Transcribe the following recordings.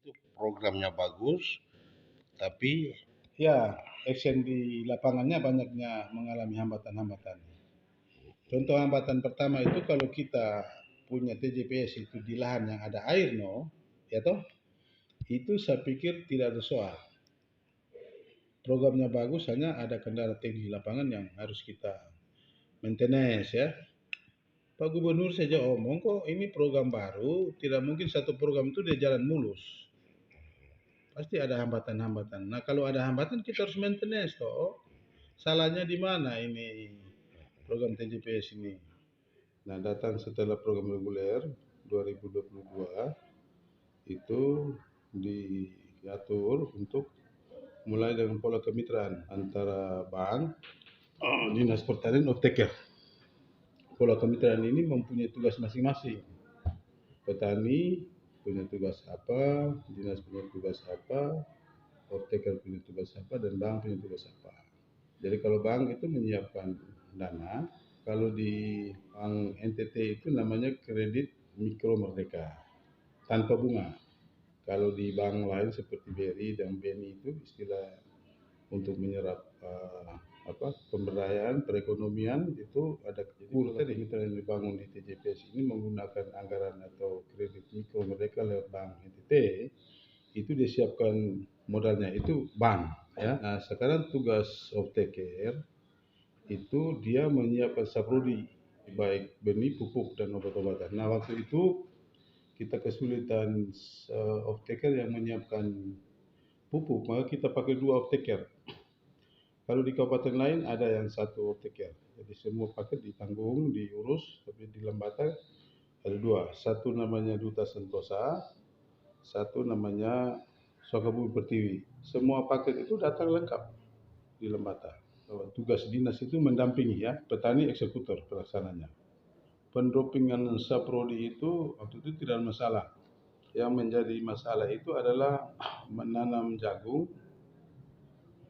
itu programnya bagus, tapi ya action di lapangannya banyaknya mengalami hambatan-hambatan. Contoh hambatan pertama itu kalau kita punya TJPS itu di lahan yang ada air, no, ya toh, itu saya pikir tidak ada soal. Programnya bagus, hanya ada kendala teknis di lapangan yang harus kita maintenance ya. Pak Gubernur saja omong kok ini program baru, tidak mungkin satu program itu dia jalan mulus. Pasti ada hambatan-hambatan. Nah kalau ada hambatan kita harus maintenance toh. Salahnya di mana ini program TJPS ini? Nah datang setelah program reguler 2022 itu diatur untuk mulai dengan pola kemitraan antara bank, dinas pertanian, off-taker. Pola kemitraan ini mempunyai tugas masing-masing. Petani punya tugas apa, dinas punya tugas apa, off-taker punya tugas apa, dan bank punya tugas apa. Jadi kalau bank itu menyiapkan dana, kalau di bank NTT itu namanya kredit mikro merdeka tanpa bunga. Kalau di bank lain seperti BRI dan BNI itu istilah untuk menyerap pemberdayaan perekonomian itu ada jadi tadi kita yang dibangun di TJPS ini menggunakan anggaran atau kredit mikro mereka lewat bank NTT itu disiapkan modalnya itu bank ya. Nah sekarang tugas off-taker itu dia menyiapkan saprodi baik benih, pupuk dan obat-obatan. Nah waktu itu kita kesulitan off-taker yang menyiapkan pupuk, maka kita pakai dua off-taker. Kalau di kabupaten lain ada yang satu off-taker. Jadi semua paket ditanggung, diurus, tapi di Lembata ada dua. Satu namanya Duta Sentosa, satu namanya Sukabumi Pertiwi. Semua paket itu datang lengkap di Lembata. Tugas dinas itu mendampingi ya, petani eksekutor pelaksananya. Pendropingan saprodi itu waktu itu tidak masalah. Yang menjadi masalah itu adalah menanam jagung,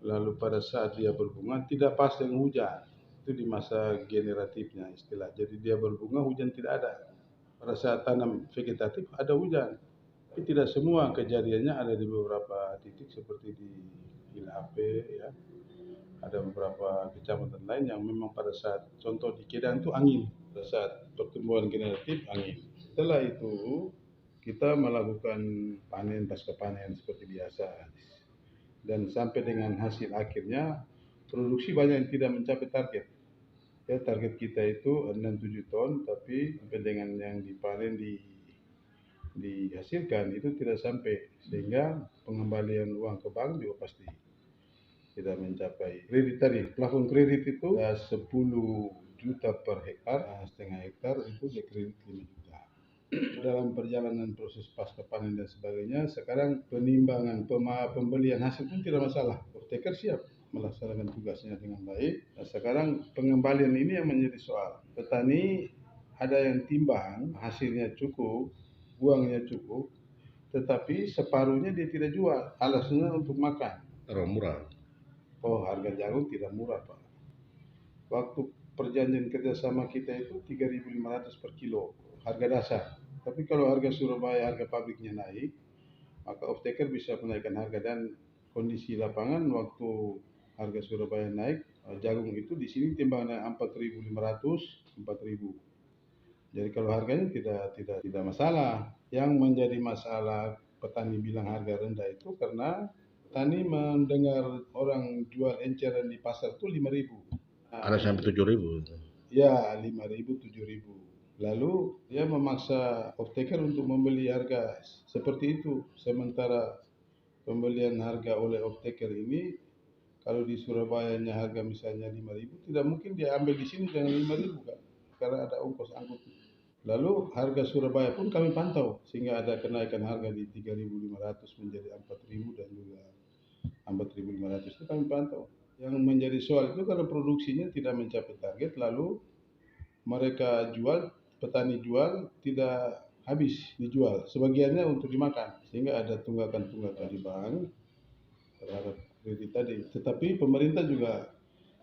lalu pada saat dia berbunga tidak pas dengan hujan. Itu di masa generatifnya istilah. Jadi dia berbunga, hujan tidak ada. Pada saat tanam vegetatif ada hujan. Tapi tidak semua, kejadiannya ada di beberapa titik seperti di Ilape ya. Ada beberapa kecamatan lain yang memang pada saat contoh di Kedan itu angin. Pada saat pertumbuhan generatif angin. Setelah itu kita melakukan panen pasca panen seperti biasa. Dan sampai dengan hasil akhirnya produksi banyak yang tidak mencapai target. Ya, target kita itu 6-7 ton, tapi sampai dengan yang dipanen dihasilkan itu tidak sampai, sehingga pengembalian uang ke bank juga pasti tidak mencapai. Kredit tadi, plafon kredit itu 10 juta per hektar, setengah hektar itu dia kredit 5 juta. Dalam perjalanan proses pasca panen dan sebagainya, sekarang penimbangan pembelian hasil pun tidak masalah. Off-taker siap melaksanakan tugasnya dengan baik. Nah, sekarang pengembalian ini yang menjadi soal. Petani ada yang timbang hasilnya cukup, uangnya cukup, tetapi separuhnya dia tidak jual. Alasannya untuk makan. terlalu murah. Oh, harga jagung tidak murah, Pak. Waktu perjanjian kerjasama kita itu 3.500 per kilo, harga dasar. Tapi kalau harga Surabaya, harga pabriknya naik, maka off-taker bisa menaikkan harga. Dan kondisi lapangan waktu harga Surabaya naik, jagung itu di sini timbangannya 4.500, 4.000. Jadi kalau harganya tidak masalah. Yang menjadi masalah petani bilang harga rendah itu karena petani mendengar orang jual enceran di pasar itu 5.000. Ada sampai 7.000. Ya, 5.000, 7.000. Lalu dia memaksa off-taker untuk membeli harga seperti itu. Sementara pembelian harga oleh off-taker ini, kalau di Surabaya harga misalnya 5.000, tidak mungkin dia ambil di sini dengan 5.000 kan, karena ada ongkos angkut. Lalu harga Surabaya pun kami pantau, sehingga ada kenaikan harga di 3.500 menjadi 4.000 dan juga 4.500 itu kami pantau. Yang menjadi soal itu karena produksinya tidak mencapai target, lalu mereka jual, petani jual tidak habis dijual, sebagiannya untuk dimakan, sehingga ada tunggakan-tunggakan di bank terhadap kredit tadi. Tetapi pemerintah juga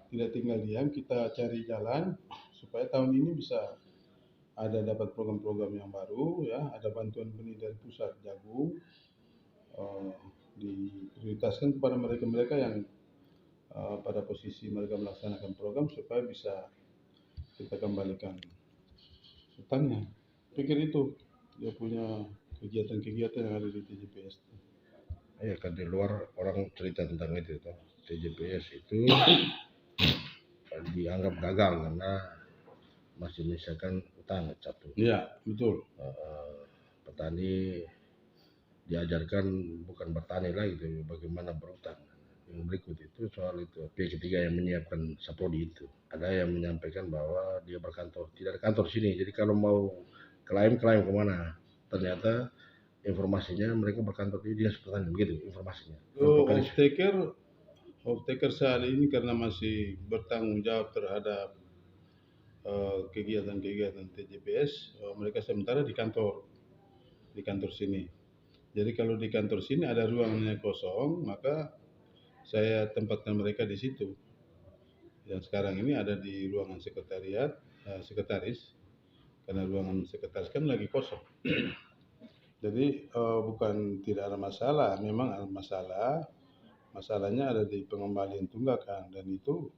tidak tinggal diam, kita cari jalan supaya tahun ini bisa ada dapat program-program yang baru ya, ada bantuan benih dari pusat jagung, diprioritaskan kepada mereka-mereka yang pada posisi mereka melaksanakan program supaya bisa kita kembalikan hutangnya. Pikir itu dia punya kegiatan-kegiatan yang ada di TJPS. Ya kan di luar orang cerita tentang itu toh. TJPS itu dianggap gagal karena masih menyisakan utang satu. Iya, betul. Petani diajarkan bukan bertani lagi, tapi bagaimana berutang. Yang berikut itu soal itu. Pihak ketiga yang menyiapkan Saprodi itu. Ada yang menyampaikan bahwa dia berkantor, tidak ada kantor sini. Jadi kalau mau klaim kemana? Ternyata informasinya mereka berkantor di dinas pertanian, begitu informasinya. Off-taker saat ini karena masih bertanggung jawab terhadap kegiatan-kegiatan TJPS, mereka sementara di kantor sini. Jadi kalau di kantor sini ada ruangannya kosong, maka saya tempatkan mereka di situ. Yang sekarang ini ada di ruangan sekretaris, karena ruangan sekretaris kan lagi kosong. Jadi bukan tidak ada masalah, memang ada masalah. Masalahnya ada di pengembalian tunggakan, dan itu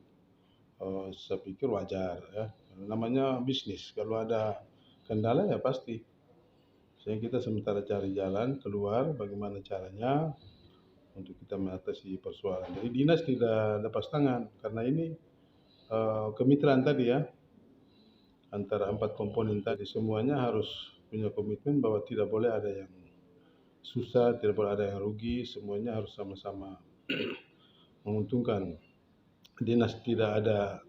saya pikir wajar ya. Namanya bisnis, kalau ada kendala ya pasti. Sehingga kita sementara cari jalan keluar bagaimana caranya untuk kita mengatasi persoalan. Jadi dinas tidak lepas tangan karena ini kemitraan tadi ya, antara 4 komponen tadi semuanya harus punya komitmen bahwa tidak boleh ada yang susah, tidak boleh ada yang rugi, semuanya harus sama-sama menguntungkan. Dinas tidak ada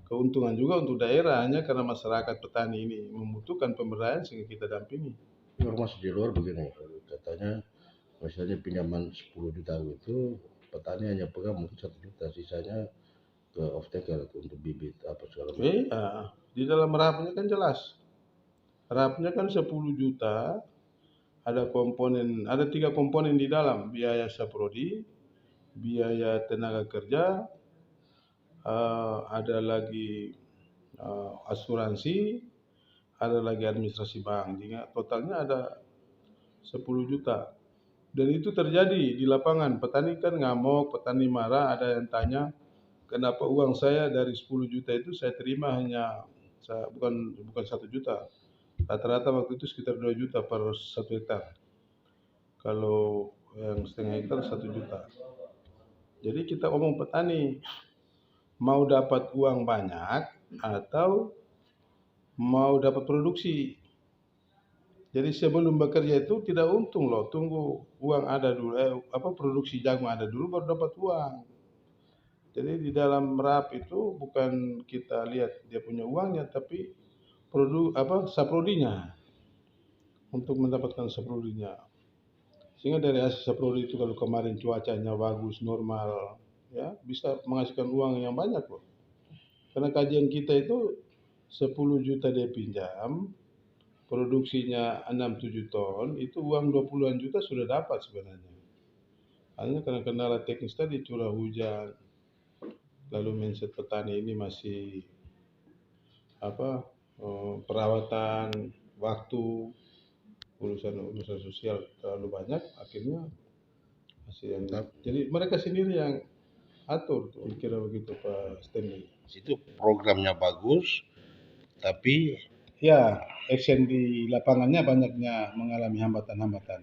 keuntungan juga untuk daerah, hanya karena masyarakat petani ini membutuhkan pemberdayaan sehingga kita dampingi. Informasi di luar begini, katanya misalnya pinjaman 10 juta itu petani hanya pegang mungkin 1 juta, sisanya ke off-taker untuk bibit apa segala macam. Iya, di dalam rapnya kan jelas. Rapnya kan 10 juta, ada 3 komponen di dalam, biaya saprodi, biaya tenaga kerja, ada lagi asuransi, ada lagi administrasi bank. Totalnya ada 10 juta. Dan itu terjadi di lapangan. Petani kan ngamuk, petani marah, ada yang tanya, kenapa uang saya dari 10 juta itu saya terima hanya bukan 1 juta. Rata-rata waktu itu sekitar 2 juta per 1 hektar. Kalau yang setengah hektar 1 juta. Jadi kita omong petani, mau dapat uang banyak atau mau dapat produksi. Jadi sebelum bekerja itu tidak untung loh, tunggu uang ada dulu, produksi jagung ada dulu baru dapat uang. Jadi di dalam RAP itu bukan kita lihat dia punya uangnya, tapi saprodinya, untuk mendapatkan saprodinya. Sehingga dari hasil saprodi itu kalau kemarin cuacanya bagus, normal, ya bisa menghasilkan uang yang banyak loh. Karena kajian kita itu 10 juta dia pinjam, produksinya 6-7 ton, itu uang 20-an juta sudah dapat sebenarnya. Hanya karena kendala teknis tadi, curah hujan, lalu mindset petani ini masih perawatan, waktu, urusan sosial terlalu banyak, akhirnya hasil yang jadi mereka sendiri yang atur tuh, kira begitu Pak Stanley. Itu programnya bagus, tapi ya action di lapangannya banyaknya mengalami hambatan-hambatan.